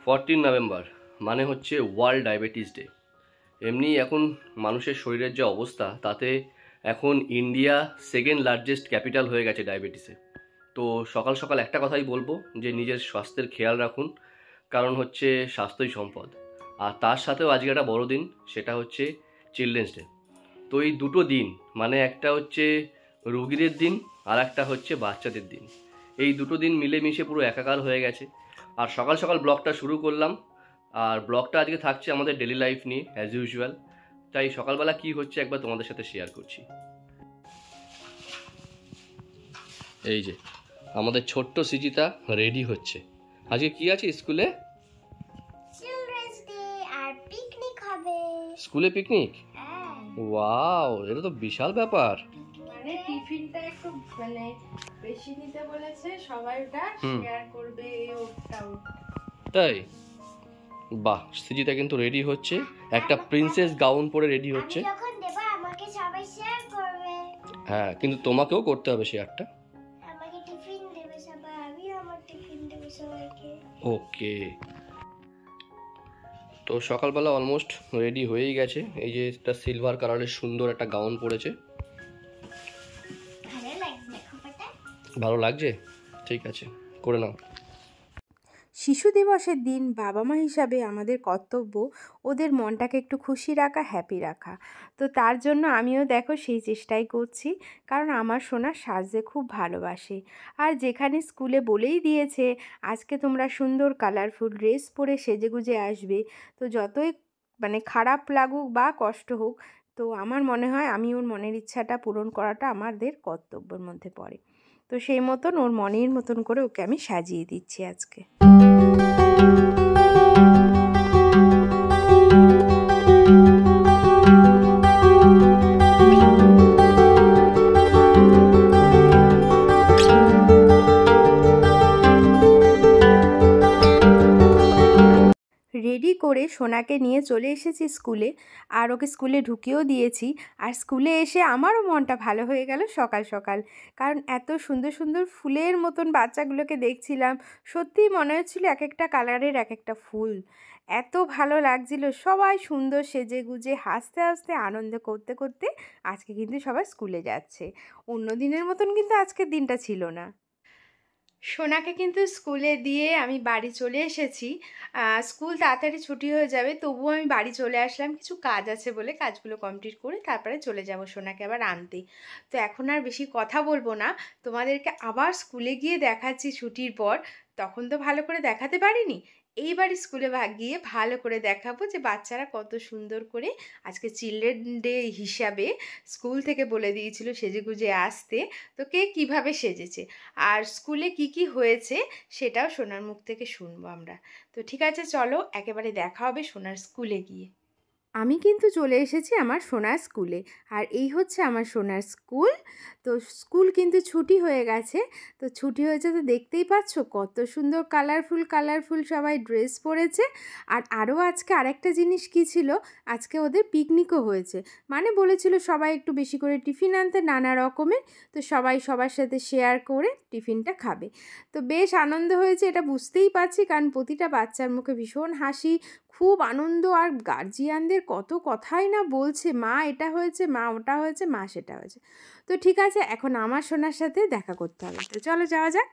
14 November মানে হচ্ছে world diabetes day. এমনি এখন মানুষের শরীরের যে অবস্থা তাতে এখন ইন্ডিয়া সেকেন্ড লার্জেস্ট ক্যাপিটাল হয়ে গেছে ডায়াবেটিসে। তো সকাল সকাল একটা কথাই বলবো যে নিজের স্বাস্থ্যের খেয়াল রাখুন, কারণ হচ্ছে স্বাস্থ্যই সম্পদ। আর তার সাথেও আজকে একটা বড় দিন, সেটা হচ্ছে চিলড্রেন্স ডে। তো এই দুটো দিন মানে একটা হচ্ছে রোগীদের দিন আর একটা হচ্ছে বাচ্চাদের দিন, এই দুটো দিন মিলেমিশে পুরো একাকার হয়ে গেছে। আর সকাল সকাল ব্লগটা শুরু করলাম, আর ব্লগটা আজকে থাকছে আমাদের ডেলি লাইফ নিয়ে অ্যাজ ইউজুয়াল। তাই সকালবেলা কি হচ্ছে একবার তোমাদের সাথে শেয়ার করছি। এই যে আমাদের ছোট্ট সিজিতা রেডি হচ্ছে। আজকে কি আছে স্কুলে? চিলড্রেন্স ডে আর পিকনিক হবে। স্কুলে পিকনিক? ওয়াও, এটা তো বিশাল ব্যাপার। মানে টিফিনটা একটু মানে বেশি নিতে বলেছে, সবাই ওটা শেয়ার করবে। তাই? বাহ, সিজিতা কিন্তু রেডি হচ্ছে, একটা প্রিন্সেস গাউন পরে রেডি হচ্ছে। আমি যখন দেব আমাকে সবাই শেয়ার করবে। হ্যাঁ, কিন্তু তোমাকেও করতে হবে শেয়ারটা। আমাকে টিফিন দেবে সবাই, আমি আমার টিফিন দেব সবাইকে। ওকে, তো সকালবেলা অলমোস্ট রেডি হয়েই গেছে। এই যে একটা সিলভার কালারের সুন্দর একটা গাউন পরেছে। ভালো লাগছে খোপাটা? ভালো লাগছে? ঠিক আছে, করে নাও। শিশু দিবসের দিন বাবা মা হিসাবে আমাদের কর্তব্য ওদের মনটাকে একটু খুশি রাখা, হ্যাপি রাখা। তো তার জন্য আমিও দেখো সেই চেষ্টাই করছি, কারণ আমার সোনা সাজতে খুব ভালোবাসে। আর যেখানে স্কুলে বলেই দিয়েছে আজকে তোমরা সুন্দর কালারফুল ড্রেস পরে সেজেগুজে আসবে, তো যতই মানে খারাপ লাগুক বা কষ্ট হোক, তো আমার মনে হয় আমি ওর মনের ইচ্ছাটা পূরণ করাটা আমাদের কর্তব্যের মধ্যে পড়ে। তো সেই মতন ওর মনের মতন করে ওকে আমি সাজিয়ে দিচ্ছি আজকে। রেডি করে সোনাকে নিয়ে চলে এসেছি স্কুলে, আর ওকে স্কুলে ঢুকিয়েও দিয়েছি। আর স্কুলে এসে আমারও মনটা ভালো হয়ে গেল সকাল সকাল, কারণ এত সুন্দর সুন্দর ফুলের মতন বাচ্চাগুলোকে দেখছিলাম। সত্যিই মনে হচ্ছিল এক একটা কালারের এক একটা ফুল। এত ভালো লাগছিল, সবাই সুন্দর সেজে গুজে হাসতে হাসতে আনন্দ করতে করতে আজকে কিন্তু সবাই স্কুলে যাচ্ছে। অন্য দিনের মতন কিন্তু আজকের দিনটা ছিল না। সোনাকে কিন্তু স্কুলে দিয়ে আমি বাড়ি চলে এসেছি। স্কুল তাড়াতাড়ি ছুটি হয়ে যাবে, তবুও আমি বাড়ি চলে আসলাম, কিছু কাজ আছে বলে কাজগুলো কমপ্লিট করে তারপরে চলে যাব সোনাকে আবার আনতে। তো এখন আর বেশি কথা বলবো না, তোমাদেরকে আবার স্কুলে গিয়ে দেখাচ্ছি ছুটির পর। তখন তো ভালো করে দেখাতে পারিনি, এইবার স্কুলে গিয়ে ভালো করে দেখাবো যে বাচ্চারা কত সুন্দর করে আজকে চিলড্রেন ডে হিসাবে স্কুল থেকে বলে দিয়েছিল সেজেগুজে আসতে, তো কে কীভাবে সেজেছে আর স্কুলে কি কি হয়েছে সেটাও সোনার মুখ থেকে শুনবো আমরা। তো ঠিক আছে, চলো একেবারে দেখা হবে সোনার স্কুলে গিয়ে। আমি কিন্তু চলে এসেছি আমার সোনার স্কুলে, আর এই হচ্ছে আমার সোনার স্কুল। তো স্কুল কিন্তু ছুটি হয়ে গেছে, তো ছুটি হয়েছে তো দেখতেই পাচ্ছ কত সুন্দর কালারফুল কালারফুল সবাই ড্রেস পরেছে। আর আরও আজকে আরেকটা জিনিস কি ছিল, আজকে ওদের পিকনিকও হয়েছে। মানে বলেছিল সবাই একটু বেশি করে টিফিন আনতে নানা রকমের, তো সবাই সবার সাথে শেয়ার করে টিফিনটা খাবে। তো বেশ আনন্দ হয়েছে, এটা বুঝতেই পারছি, কারণ প্রতিটা বাচ্চার মুখে ভীষণ হাসি, খুব আনন্দ। আর গার্জিয়ানদের কত কথাই না বলছে, মা এটা হয়েছে, মা ওটা হয়েছে, মা সেটা হয়েছে। তো ঠিক আছে, এখন আমার সোনার সাথে দেখা করতে হবে, তো চলো যাওয়া যাক।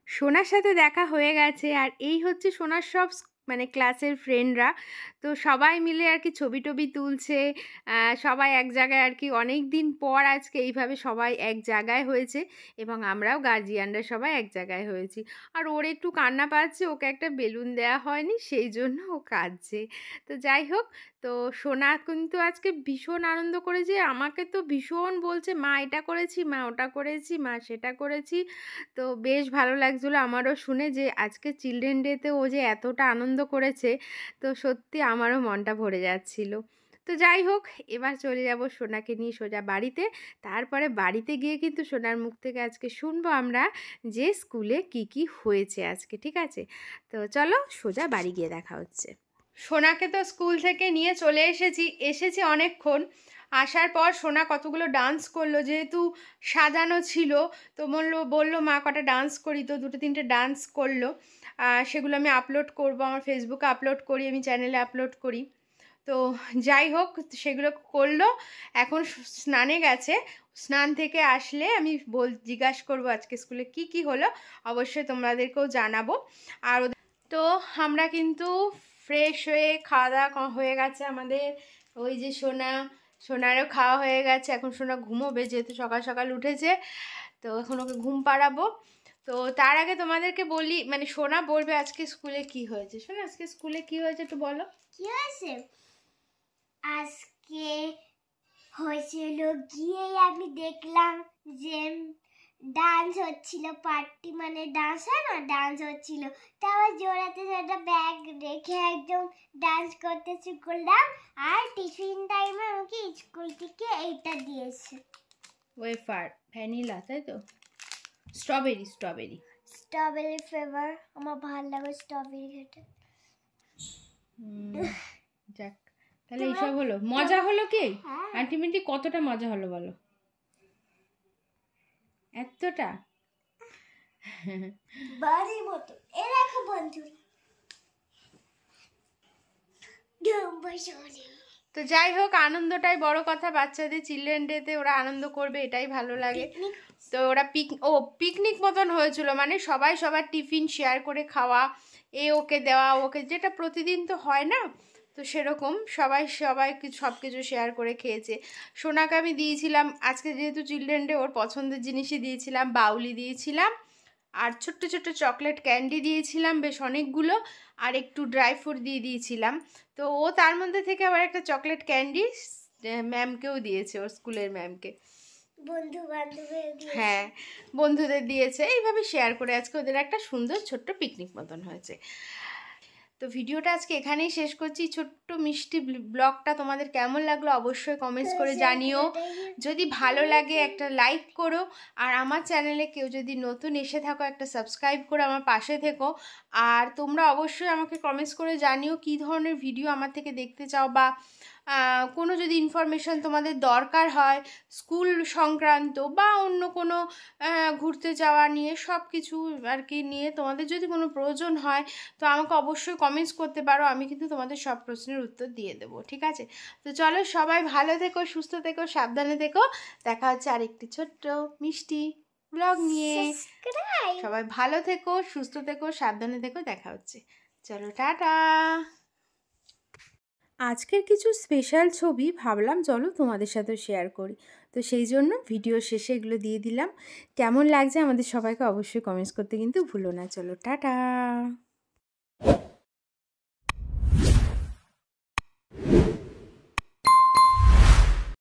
সোনার সাথে দেখা হয়ে গেছে, আর এই হচ্ছে সোনার সব মানে ক্লাসের ফ্রেন্ডরা। তো সবাই মিলে আর কি ছবি টবি তুলছে, সবাই এক জায়গায় আর কি অনেক দিন পর আজকে এইভাবে সবাই এক জায়গায় হয়েছে এবং আমরাও গার্জিয়ানরা সবাই এক জায়গায় হয়েছি। আর ওর একটু কান্না পাচ্ছে, ওকে একটা বেলুন দেওয়া হয়নি, সেই জন্য ও কাঁদছে। তো যাই হোক, তো সোনা কিন্তু আজকে ভীষণ আনন্দ করেছে, আমাকে তো ভীষণ বলছে মা এটা করেছি, মা ওটা করেছি, মা সেটা করেছি। তো বেশ ভালো লাগছিলো আমারও শুনে যে আজকে চিলড্রেন ডেতে ও যে এতটা আনন্দ করেছে, তো সত্যি আমারও মনটা ভরে যাচ্ছিল। তো যাই হোক, এবার চলে যাব সোনাকে নিয়ে সোজা বাড়িতে। তারপরে বাড়িতে গিয়ে কিন্তু সোনার মুখ থেকে আজকে শুনবো আমরা যে স্কুলে কি কি হয়েছে আজকে, ঠিক আছে? তো চলো সোজা বাড়ি গিয়ে দেখা হচ্ছে। সোনাকে তো স্কুল থেকে নিয়ে চলে এসেছি অনেকক্ষণ। আসার পর সোনা কতগুলো ডান্স করলো, যেহেতু সাজানো ছিল তো বললো মা কটা ডান্স করি, তো 2-3টে ডান্স করলো। সেগুলো আমি আপলোড করব, আমার ফেসবুকে আপলোড করি, আমি চ্যানেলে আপলোড করি। তো যাই হোক, সেগুলো করলো। এখন স্নানে গেছে, স্নান থেকে আসলে আমি জিজ্ঞাসা করবো আজকে স্কুলে কি কি হলো, অবশ্যই তোমাদেরকেও জানাবো। আর তো আমরা কিন্তু ফ্রেশ হয়ে খাওয়া দাওয়া হয়ে গেছে আমাদের। ওই যে সোনারও খাওয়া হয়ে গেছে, এখন সোনা ঘুমোবে যেহেতু সকাল সকাল উঠেছে, তো এখন ওকে ঘুম পাড়াবো। তো তার আগে তোমাদেরকে বলি, মানে সোনা বলবে আজকে স্কুলে কি হয়েছে। সোনা আজকে স্কুলে কি হয়েছে একটু বলো। কি হয়েছে আজকে? হয়েছিল গিয়ে আমি দেখলাম যে ডান্স হচ্ছিল, পার্টি মানে ডান্স হয় না, ডান্স হচ্ছিল। তারপর জোড়াতে জোড়া ব্যাগ রেখে একদম ডান্স করতে শুরু করলাম। আর টিফিন টাইমে আমাকে স্কুল থেকে এইটা দিয়েছে, ওয়েফার ভ্যানিলা, তাই তো? Strawberry flavour. আমার ভালো লাগে স্ট্রবেরি খেতে। যাক, তাহলে এইসব হলো, মজা হলো কি? আলটিমেটলি কতটা মজা হলো বলো? এতটা বাড়ি মতো। এ দেখো বন্ধু, তো যাই হোক, আনন্দটাই বড় কথা। বাচ্চাদের চিলড্রেন ডেতে ওরা আনন্দ করবে, এটাই ভালো লাগে। তো ওরা পিকনিক মতন হয়েছিল, মানে সবাই সবার টিফিন শেয়ার করে খাওয়া, ওকে দেওয়া, ওকে, যেটা প্রতিদিন তো হয় না, তো সেরকম সবাই সব কিছু শেয়ার করে খেয়েছে। সোনাকে আমি দিয়েছিলাম আজকে যেহেতু চিলড্রেন ডে, ওর পছন্দের জিনিসই দিয়েছিলাম, বাউলি দিয়েছিলাম, আর ছোট্ট ছোট্ট চকলেট ক্যান্ডি দিয়েছিলাম বেশ অনেকগুলো, আর একটু ড্রাই ফ্রুট দিয়েছিলাম। তো ও তার মধ্যে থেকে আবার একটা চকলেট ক্যান্ডি ম্যামকেও দিয়েছে, ওর স্কুলের ম্যামকে, হ্যাঁ বন্ধুদের দিয়েছে। এইভাবে শেয়ার করে আজকে ওদের একটা সুন্দর ছোট্ট পিকনিক মতন হয়েছে। তো ভিডিওটা আজকে এখানেই শেষ করছি। ছোট্ট মিষ্টি ব্লগটা তোমাদের কেমন লাগলো অবশ্যই কমেন্টস করে জানিও। যদি ভালো লাগে একটা লাইক করো, আর আমার চ্যানেলে কেউ যদি নতুন এসে থাকো একটা সাবস্ক্রাইব করে আমার পাশে থেকো। আর তোমরা অবশ্যই আমাকে কমেন্টস করে জানিও কী ধরনের ভিডিও আমার থেকে দেখতে চাও, বা কোনো যদি ইনফরমেশান তোমাদের দরকার হয় স্কুল সংক্রান্ত বা অন্য কোনো ঘুরতে যাওয়া নিয়ে, সব কিছু আর কি নিয়ে তোমাদের যদি কোনো প্রয়োজন হয় তো আমাকে অবশ্যই কমেন্টস করতে পারো, আমি কিন্তু তোমাদের সব প্রশ্নের উত্তর দিয়ে দেবো, ঠিক আছে? তো চলো, সবাই ভালো থেকো, সুস্থ থেকো, সাবধানে থেকো। দেখা হচ্ছে আরেকটি ছোট্ট মিষ্টি ব্লগ নিয়ে। সবাই ভালো থেকো, সুস্থ থেকো, সাবধানে থেকো, দেখা হচ্ছে। চলো টাটা। আজকের কিছু স্পেশাল ছবি ভাবলাম চলো তোমাদের সাথেও শেয়ার করি, তো সেই জন্য ভিডিও শেষে এগুলো দিয়ে দিলাম। কেমন লাগছে আমাদের সবাইকে অবশ্যই কমেন্টস করতে কিন্তু ভুলো না। চলো টাটা।